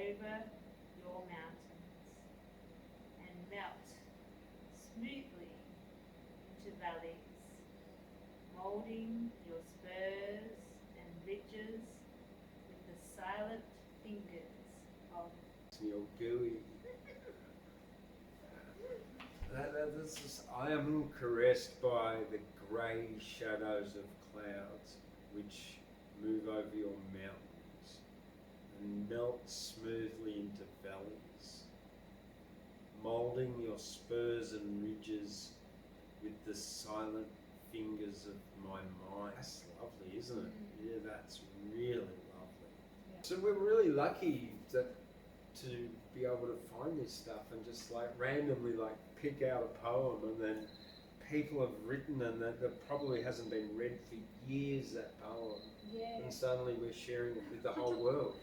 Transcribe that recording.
over your mountains and melt smoothly into valleys, molding your spurs and ridges with the silent fingers of You're gooey. I am caressed by the grey shadows of clouds which move over your mountains and melt smoothly into valleys, moulding your spurs and ridges with the silent fingers of my mind. That's lovely, isn't it? Yeah, that's really lovely. Yeah. So we're really lucky that to be able to find this stuff and just like randomly like pick out a poem and then people have written and that probably hasn't been read for years, that poem. Yeah. And suddenly we're sharing it with the whole world.